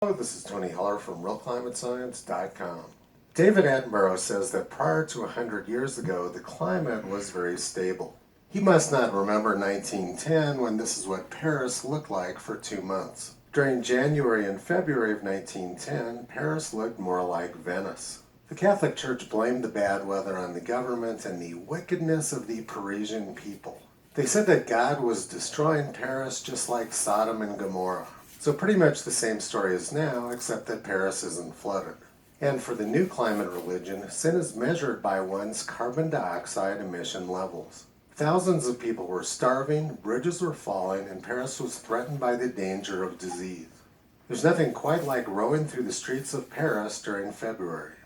Hello, this is Tony Heller from RealClimateScience.com. David Attenborough says that prior to 100 years ago, the climate was very stable. He must not remember 1910 when this is what Paris looked like for 2 months. During January and February of 1910, Paris looked more like Venice. The Catholic Church blamed the bad weather on the government and the wickedness of the Parisian people. They said that God was destroying Paris just like Sodom and Gomorrah. So pretty much the same story as now, except that Paris isn't flooded. And for the new climate religion, sin is measured by one's carbon dioxide emission levels. Thousands of people were starving, bridges were falling, and Paris was threatened by the danger of disease. There's nothing quite like rowing through the streets of Paris during February.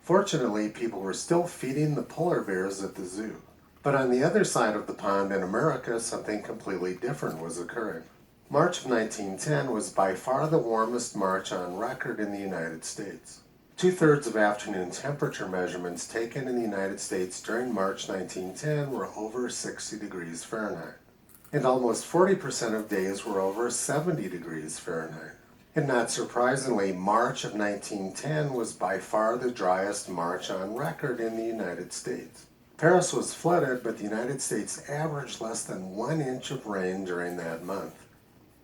Fortunately, people were still feeding the polar bears at the zoo. But on the other side of the pond in America, something completely different was occurring. March of 1910 was by far the warmest March on record in the United States. 2/3 of afternoon temperature measurements taken in the United States during March 1910 were over 60 degrees Fahrenheit. And almost 40% of days were over 70 degrees Fahrenheit. And not surprisingly, March of 1910 was by far the driest March on record in the United States. Paris was flooded, but the United States averaged less than 1 inch of rain during that month.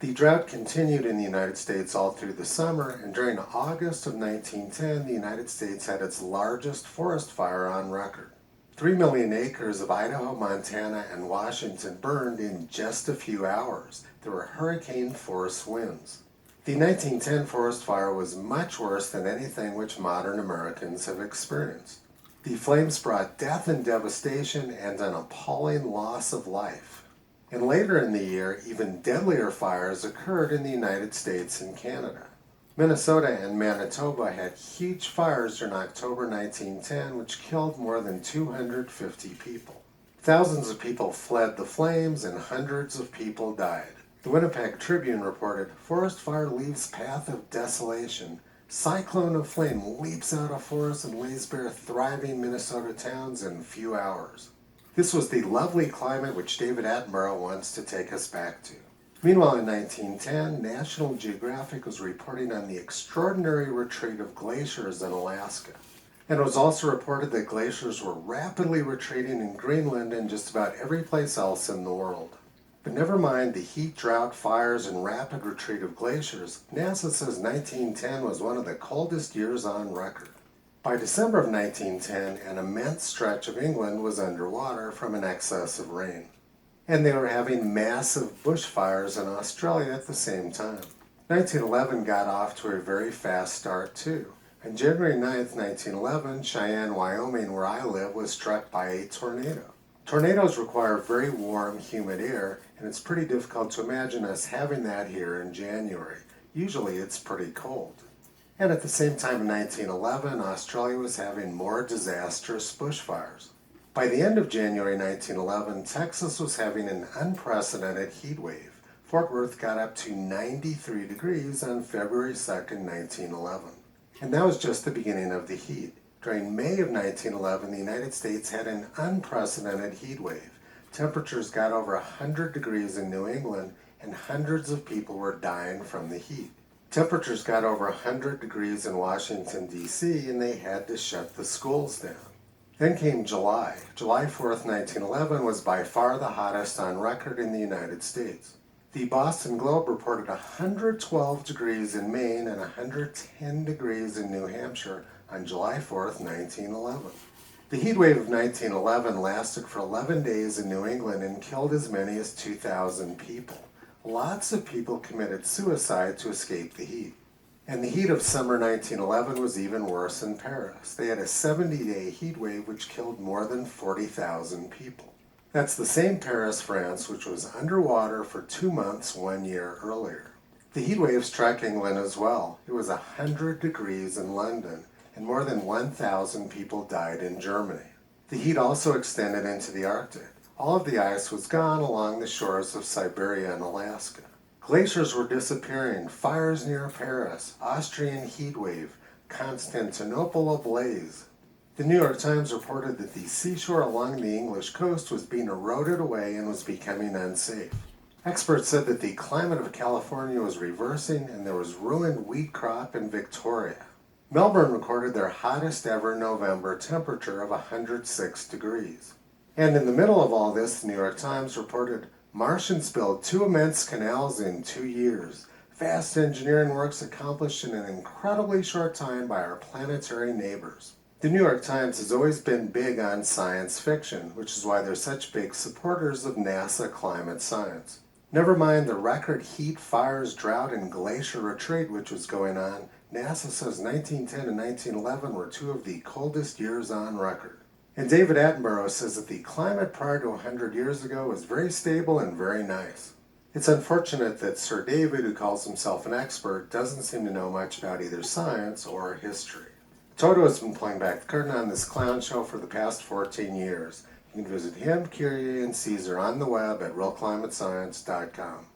The drought continued in the United States all through the summer, and during August of 1910, the United States had its largest forest fire on record. 3 million acres of Idaho, Montana, and Washington burned in just a few hours. There were hurricane-force winds. The 1910 forest fire was much worse than anything which modern Americans have experienced. The flames brought death and devastation and an appalling loss of life. And later in the year, even deadlier fires occurred in the United States and Canada. Minnesota and Manitoba had huge fires during October 1910, which killed more than 250 people. Thousands of people fled the flames and hundreds of people died. The Winnipeg Tribune reported, "Forest fire leaves path of desolation. Cyclone of flame leaps out of forest and lays bare thriving Minnesota towns in few hours." This was the lovely climate which David Attenborough wants to take us back to. Meanwhile, in 1910, National Geographic was reporting on the extraordinary retreat of glaciers in Alaska. And it was also reported that glaciers were rapidly retreating in Greenland and just about every place else in the world. But never mind the heat, drought, fires, and rapid retreat of glaciers, NASA says 1910 was one of the coldest years on record. By December of 1910, an immense stretch of England was underwater from an excess of rain. And they were having massive bushfires in Australia at the same time. 1911 got off to a very fast start too. On January 9th, 1911, Cheyenne, Wyoming, where I live, was struck by a tornado. Tornadoes require very warm, humid air, and it's pretty difficult to imagine us having that here in January. Usually it's pretty cold. And at the same time in 1911, Australia was having more disastrous bushfires. By the end of January 1911, Texas was having an unprecedented heat wave. Fort Worth got up to 93 degrees on February 2nd, 1911. And that was just the beginning of the heat. During May of 1911, the United States had an unprecedented heat wave. Temperatures got over 100 degrees in New England, and hundreds of people were dying from the heat. Temperatures got over 100 degrees in Washington, D.C., and they had to shut the schools down. Then came July. July 4th, 1911 was by far the hottest on record in the United States. The Boston Globe reported 112 degrees in Maine and 110 degrees in New Hampshire on July 4th, 1911. The heat wave of 1911 lasted for 11 days in New England and killed as many as 2,000 people. Lots of people committed suicide to escape the heat. And the heat of summer 1911 was even worse in Paris. They had a 70-day heat wave which killed more than 40,000 people. That's the same Paris, France, which was underwater for 2 months 1 year earlier. The heat wave struck England as well. It was 100 degrees in London, and more than 1,000 people died in Germany. The heat also extended into the Arctic. All of the ice was gone along the shores of Siberia and Alaska. Glaciers were disappearing, fires near Paris, Austrian heat wave, Constantinople ablaze. The New York Times reported that the seashore along the English coast was being eroded away and was becoming unsafe. Experts said that the climate of California was reversing and there was ruined wheat crop in Victoria. Melbourne recorded their hottest ever November temperature of 106 degrees. And in the middle of all this, the New York Times reported Martians built 2 immense canals in 2 years. Vast engineering works accomplished in an incredibly short time by our planetary neighbors. The New York Times has always been big on science fiction, which is why they're such big supporters of NASA climate science. Never mind the record heat, fires, drought, and glacier retreat which was going on, NASA says 1910 and 1911 were 2 of the coldest years on record. And David Attenborough says that the climate prior to 100 years ago was very stable and very nice. It's unfortunate that Sir David, who calls himself an expert, doesn't seem to know much about either science or history. Toto has been pulling back the curtain on this clown show for the past 14 years. You can visit him, Curie, and Caesar on the web at realclimatescience.com.